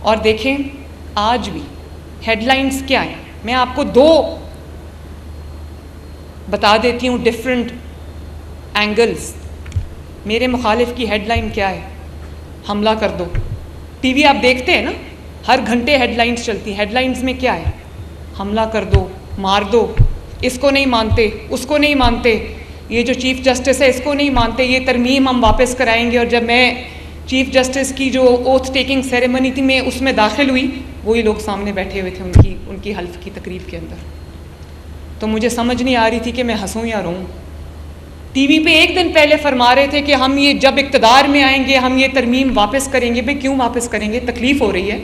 और देखें आज भी हेडलाइंस क्या हैं। मैं आपको दो बता देती हूँ डिफरेंट एंगल्स। मेरे मुखालिफ की हेडलाइन क्या है? हमला कर दो। टीवी आप देखते हैं ना, हर घंटे हेडलाइंस चलती हैं। हेडलाइंस में क्या है? हमला कर दो, मार दो, इसको नहीं मानते, उसको नहीं मानते, ये जो चीफ़ जस्टिस है इसको नहीं मानते, ये तरमीम हम वापस कराएंगे। और जब मैं चीफ़ जस्टिस की जो ओथ टेकिंग सेरेमनी थी मैं उसमें दाखिल हुई, वही लोग सामने बैठे हुए थे उनकी हल्फ की तकरीब के अंदर। तो मुझे समझ नहीं आ रही थी कि मैं हंसूं या रोऊं। टीवी पे एक दिन पहले फरमा रहे थे कि हम ये जब इक़्तिदार में आएंगे हम ये तरमीम वापस करेंगे। भाई क्यों वापस करेंगे? तकलीफ़ हो रही है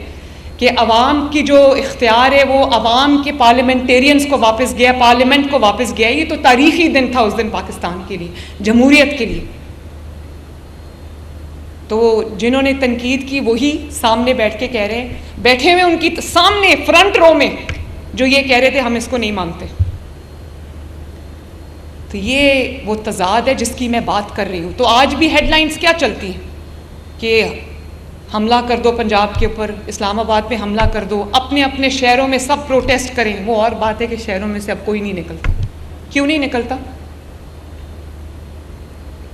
कि अवाम की जो इख्तियार है वो अवाम के पार्लियामेंटेरियंस को वापस गया, पार्लियामेंट को वापस गया। ये तो तारीख़ी दिन था उस दिन पाकिस्तान के लिए, जमहूरियत के लिए। तो जिन्होंने तनकीद की वही सामने बैठ के कह रहे हैं, बैठे हुए उनकी सामने फ्रंट रो में जो ये कह रहे थे हम इसको नहीं मानते। तो ये वो तज़ाद है जिसकी मैं बात कर रही हूँ। तो आज भी हेडलाइंस क्या चलती हैं कि हमला कर दो पंजाब के ऊपर, इस्लामाबाद पे हमला कर दो, अपने अपने शहरों में सब प्रोटेस्ट करें। वो और बात है कि शहरों में से अब कोई नहीं निकलता। क्यों नहीं निकलता?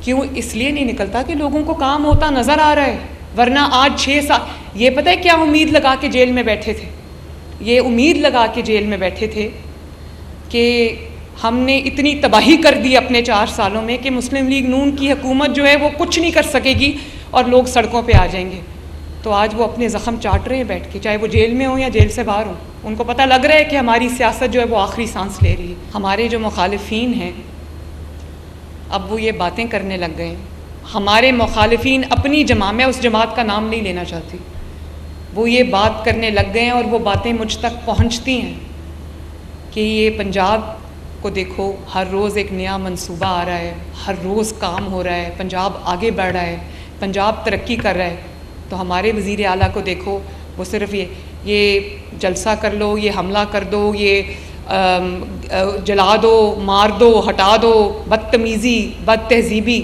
क्यों? इसलिए नहीं निकलता कि लोगों को काम होता नज़र आ रहा है। वरना आज 6 साल ये पता है क्या उम्मीद लगा के जेल में बैठे थे? ये उम्मीद लगा के जेल में बैठे थे कि हमने इतनी तबाही कर दी अपने 4 सालों में कि मुस्लिम लीग नून की हुकूमत जो है वो कुछ नहीं कर सकेगी और लोग सड़कों पे आ जाएंगे। तो आज वो अपने ज़ख़म चाट रहे हैं बैठ के, चाहे वो जेल में हो या जेल से बाहर हो। उनको पता लग रहा है कि हमारी सियासत जो है वो आखिरी सांस ले रही है। हमारे जो मुखालिफिन हैं अब वो ये बातें करने लग गए हैं। हमारे मुखालिफिन अपनी जमा, मैं उस जमात का नाम नहीं लेना चाहती, वो ये बात करने लग गए हैं और वो बातें मुझ तक पहुँचती हैं कि ये पंजाब को देखो, हर रोज़ एक नया मंसूबा आ रहा है, हर रोज़ काम हो रहा है, पंजाब आगे बढ़ रहा है, पंजाब तरक्की कर रहा है। तो हमारे वज़ीर आला को देखो, वो सिर्फ ये जलसा कर लो, ये हमला कर दो, ये जला दो, मार दो, हटा दो, बदतमीज़ी, बद तहज़ीबी।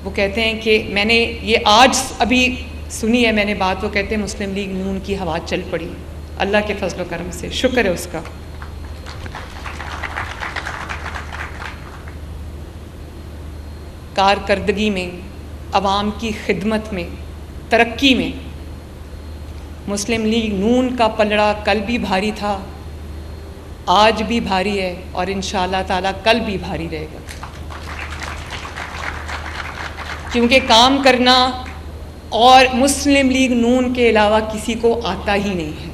वो कहते हैं कि मैंने ये आज अभी सुनी है मैंने बात, वो कहते हैं मुस्लिम लीग नून की हवा चल पड़ी। अल्लाह के फजल व करम से शुक्र है उसका। कारकर्दगी में, अवाम की खिदमत में, तरक्की में मुस्लिम लीग नून का पलड़ा कल भी भारी था, आज भी भारी है और इंशाअल्लाह ताला कल भी भारी रहेगा। क्योंकि काम करना और मुस्लिम लीग नून के अलावा किसी को आता ही नहीं है।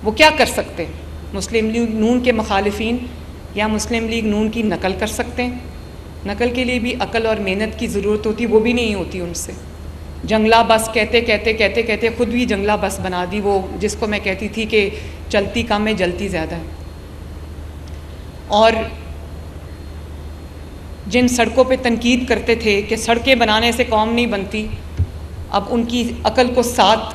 वो क्या कर सकते हैं? मुस्लिम लीग नून के मुखालिफिन या मुस्लिम लीग नून की नकल कर सकते हैं। नकल के लिए भी अकल और मेहनत की ज़रूरत होती, वो भी नहीं होती उनसे। जंगला बस कहते कहते कहते कहते खुद भी जंगला बस बना दी, वो जिसको मैं कहती थी कि चलती कम है जलती ज़्यादा है। और जिन सड़कों पे तनकीद करते थे कि सड़कें बनाने से कौम नहीं बनती, अब उनकी अकल को 7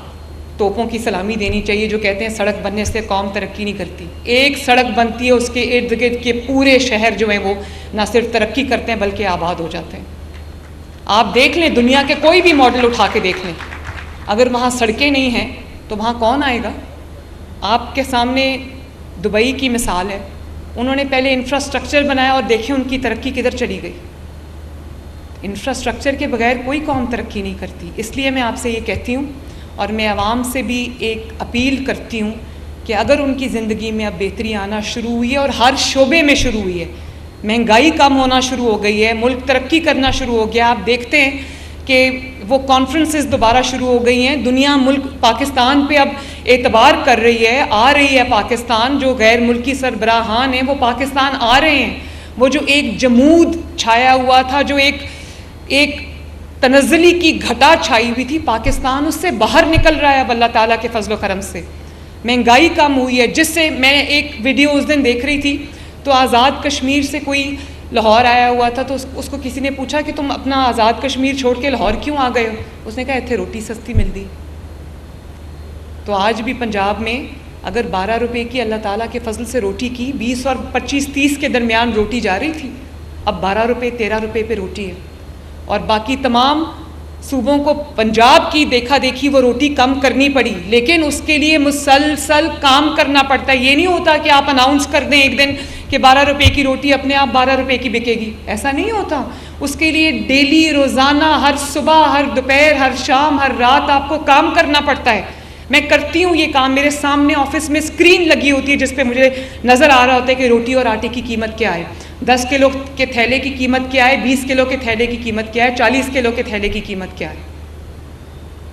तोपों की सलामी देनी चाहिए जो कहते हैं सड़क बनने से कौम तरक्की नहीं करती। एक सड़क बनती है, उसके इर्द गिर्द के पूरे शहर जो हैं वो ना सिर्फ तरक्की करते हैं बल्कि आबाद हो जाते हैं। आप देख लें, दुनिया के कोई भी मॉडल उठा के देख लें, अगर वहाँ सड़कें नहीं हैं तो वहाँ कौन आएगा? आपके सामने दुबई की मिसाल है। उन्होंने पहले इंफ्रास्ट्रक्चर बनाया और देखें उनकी तरक्की किधर चली गई। इंफ्रास्ट्रक्चर के बगैर कोई कौम तरक्की नहीं करती। इसलिए मैं आपसे ये कहती हूँ और मैं आवाम से भी एक अपील करती हूँ कि अगर उनकी ज़िंदगी में अब बेहतरी आना शुरू हुई है और हर शोबे में शुरू हुई है, महंगाई कम होना शुरू हो गई है, मुल्क तरक्की करना शुरू हो गया। आप देखते हैं कि वो कॉन्फ्रेंसेस दोबारा शुरू हो गई हैं, दुनिया मुल्क पाकिस्तान पे अब एतबार कर रही है, आ रही है पाकिस्तान। जो गैर मुल्की सरबराहान हैं वो पाकिस्तान आ रहे हैं। वो जो एक जमूद छाया हुआ था, जो एक तनज़्ज़ुली की घटा छाई हुई थी, पाकिस्तान उससे बाहर निकल रहा है अब अल्लाह ताला के फजल करम से। महंगाई कम हुई है, जिससे मैं एक वीडियो उस दिन देख रही थी तो आज़ाद कश्मीर से कोई लाहौर आया हुआ था, तो उसको किसी ने पूछा कि तुम अपना आज़ाद कश्मीर छोड़ के लाहौर क्यों आ गए हो? उसने कहा इत्थे रोटी सस्ती मिलती। तो आज भी पंजाब में अगर 12 रुपये की अल्लाह ताला के फजल से रोटी की 20 और 25-30 के दरमियान रोटी जा रही थी, अब 12 रुपये 13 रुपये पे रोटी है। और बाकी तमाम सूबों को पंजाब की देखा देखी वो रोटी कम करनी पड़ी, लेकिन उसके लिए मुसलसल काम करना पड़ता है। ये नहीं होता कि आप अनाउंस कर दें एक दिन कि 12 रुपए की रोटी अपने आप 12 रुपए की बिकेगी, ऐसा नहीं होता। उसके लिए डेली, रोज़ाना, हर सुबह, हर दोपहर, हर शाम, हर रात आपको काम करना पड़ता है। मैं करती हूँ ये काम, मेरे सामने ऑफिस में स्क्रीन लगी होती है जिस पे मुझे नज़र आ रहा होता है कि रोटी और आटे की कीमत क्या है, 10 किलो के थैले की कीमत क्या है, 20 किलो के थैले की कीमत क्या है, 40 किलो के थैले की कीमत क्या है।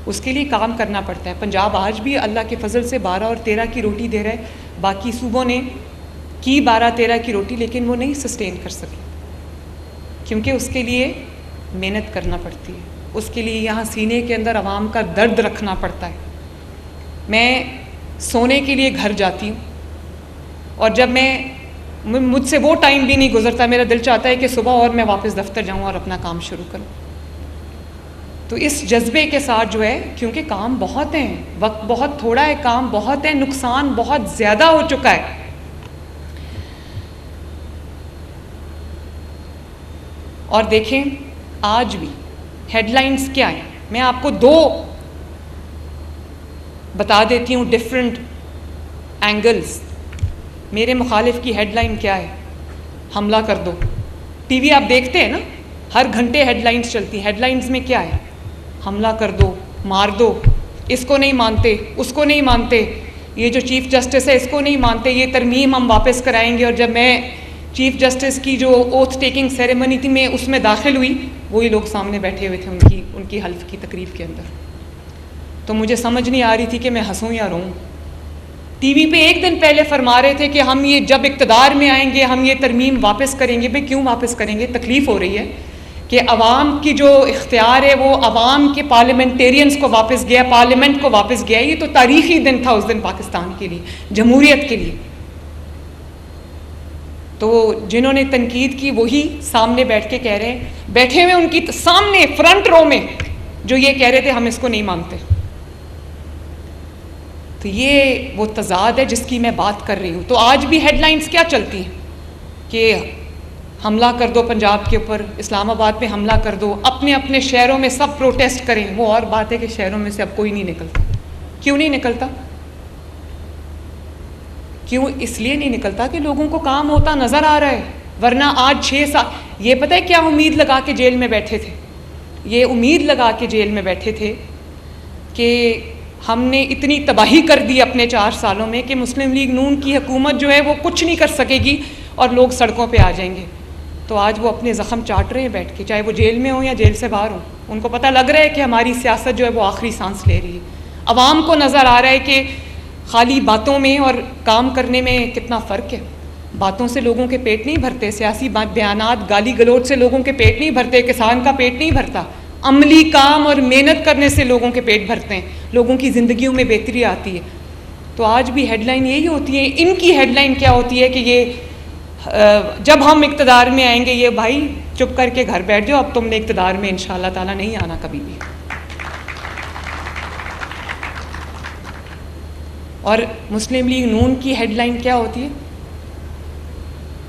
उसके लिए काम करना पड़ता है। पंजाब आज भी अल्लाह के फजल से 12 और 13 की रोटी दे रहा है। बाकी सूबों ने की 12-13 की रोटी, लेकिन वो नहीं सस्टेन कर सके, क्योंकि उसके लिए मेहनत करना पड़ती है। उसके लिए यहाँ सीने के अंदर आवाम का दर्द रखना पड़ता है। मैं सोने के लिए घर जाती हूँ और जब मुझसे वो टाइम भी नहीं गुजरता, मेरा दिल चाहता है कि सुबह और मैं वापस दफ्तर जाऊँ और अपना काम शुरू करूँ। तो इस जज्बे के साथ जो है, क्योंकि काम बहुत हैं, वक्त बहुत थोड़ा है, काम बहुत है, नुकसान बहुत ज़्यादा हो चुका है। और देखें आज भी हेडलाइंस क्या है, मैं आपको 2 बता देती हूँ डिफरेंट एंगल्स। मेरे मुखालिफ की हेडलाइन क्या है? हमला कर दो। टीवी आप देखते हैं ना, हर घंटे हेडलाइंस चलती हैं। हेडलाइंस में क्या है? हमला कर दो, मार दो, इसको नहीं मानते, उसको नहीं मानते, ये जो चीफ जस्टिस है इसको नहीं मानते, ये तरमीम हम वापस कराएंगे। और जब मैं चीफ जस्टिस की जो ओथ टेकिंग सेरेमनी थी, मैं उसमें दाखिल हुई, वही लोग सामने बैठे हुए थे उनकी हल्फ की तकरीब के अंदर। तो मुझे समझ नहीं आ रही थी कि मैं हंसूं या रोऊं। टीवी पे एक दिन पहले फरमा रहे थे कि हम ये जब इक़्तिदार में आएंगे हम ये तरमीम वापस करेंगे। भाई क्यों वापस करेंगे? तकलीफ़ हो रही है कि अवाम की जो इख्तियार है वो अवाम के पार्लियामेंटेरियंस को वापस गया, पार्लियामेंट को वापस गया। ये तो तारीख़ी दिन था उस दिन पाकिस्तान के लिए, जमहूरियत के लिए। तो जिन्होंने तनकीद की वही सामने बैठ के कह रहे हैं, बैठे हुए उनकी सामने फ्रंट रो में जो ये कह रहे थे हम इसको नहीं मानते। तो ये वो तज़ाद है जिसकी मैं बात कर रही हूँ। तो आज भी हेडलाइंस क्या चलती हैं कि हमला कर दो पंजाब के ऊपर, इस्लामाबाद पे हमला कर दो, अपने अपने शहरों में सब प्रोटेस्ट करें। वो और बात है कि शहरों में से अब कोई नहीं निकलता। क्यों नहीं निकलता? क्यों? इसलिए नहीं निकलता कि लोगों को काम होता नज़र आ रहा है। वरना आज 6 साल, ये पता है क्या उम्मीद लगा के जेल में बैठे थे? ये उम्मीद लगा के जेल में बैठे थे कि हमने इतनी तबाही कर दी अपने 4 सालों में कि मुस्लिम लीग नून की हुकूमत जो है वो कुछ नहीं कर सकेगी और लोग सड़कों पे आ जाएंगे। तो आज वो अपने ज़ख़म चाट रहे हैं बैठ के, चाहे वो जेल में हो या जेल से बाहर हो। उनको पता लग रहा है कि हमारी सियासत जो है वो आखिरी सांस ले रही है। अवाम को नज़र आ रहा है कि खाली बातों में और काम करने में कितना फ़र्क है। बातों से लोगों के पेट नहीं भरते, सियासी बयानात, गाली गलौज से लोगों के पेट नहीं भरते, किसान का पेट नहीं भरता। अमली काम और मेहनत करने से लोगों के पेट भरते हैं, लोगों की ज़िंदगियों में बेहतरी आती है। तो आज भी हेडलाइन यही होती है। इनकी हेडलाइन क्या होती है कि ये जब हम इक़्तिदार में आएंगे, ये भाई चुप करके घर बैठ जाओ, अब तुमने इक़्तिदार में इंशाअल्लाह ताला नहीं आना कभी भी। और मुस्लिम लीग नून की हेडलाइन क्या होती है?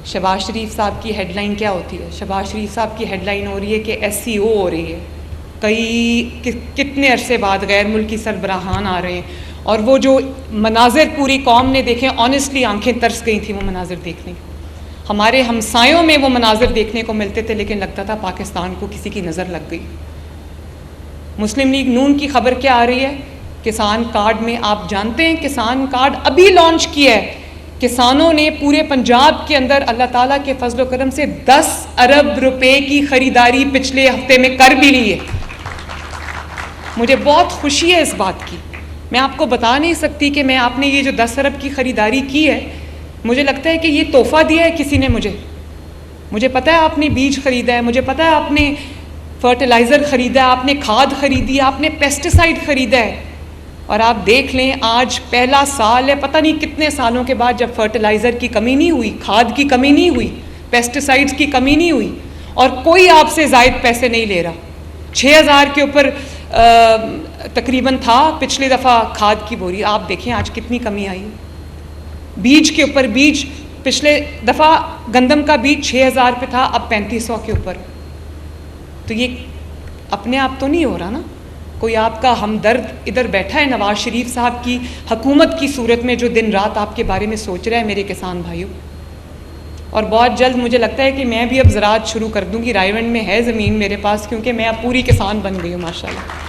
शहबाज शरीफ साहब की हेडलाइन क्या होती है? शहबाज शरीफ साहब की हेडलाइन हो रही है कि SCO हो रही है। कितने अरसे बाद गैर मुल्की सरबराहान आ रहे हैं और वो जो मनाजिर पूरी कौम ने देखे, ऑनेस्टली आंखें तरस गई थी वो मनाजिर देखने। हमारे हमसायों में वो मनाजिर देखने को मिलते थे, लेकिन लगता था पाकिस्तान को किसी की नज़र लग गई। मुस्लिम लीग नून की खबर क्या आ रही है? किसान कार्ड में, आप जानते हैं किसान कार्ड अभी लॉन्च किया है। किसानों ने पूरे पंजाब के अंदर अल्लाह ताला के फजल करम से 10 अरब रुपए की ख़रीदारी पिछले हफ्ते में कर भी ली है। मुझे बहुत खुशी है इस बात की। मैं आपको बता नहीं सकती कि मैं आपने ये जो 10 अरब की ख़रीदारी की है, मुझे लगता है कि ये तोहफ़ा दिया है किसी ने मुझे पता है आपने बीज ख़रीदा है, मुझे पता है आपने फर्टिलाइज़र ख़रीदा है, आपने खाद ख़रीदी है, आपने पेस्टिसाइड ख़रीदा है। और आप देख लें, आज पहला साल है, पता नहीं कितने सालों के बाद, जब फर्टिलाइज़र की कमी नहीं हुई, खाद की कमी नहीं हुई, पेस्टिसाइड्स की कमी नहीं हुई और कोई आपसे ज़ायद पैसे नहीं ले रहा। 6000 के ऊपर तकरीबन था पिछली दफ़ा खाद की बोरी। आप देखें आज कितनी कमी आई। बीज के ऊपर, बीज पिछले दफ़ा गंदम का बीज 6000 पे था, अब 3500 के ऊपर। तो ये अपने आप तो नहीं हो रहा ना, कोई आपका हमदर्द इधर बैठा है नवाज शरीफ साहब की हुकूमत की सूरत में, जो दिन रात आपके बारे में सोच रहा है मेरे किसान भाइयों। और बहुत जल्द मुझे लगता है कि मैं भी अब ज़राअत शुरू कर दूंगी। रायवंड में है ज़मीन मेरे पास, क्योंकि मैं अब पूरी किसान बन गई हूँ माशाल्लाह।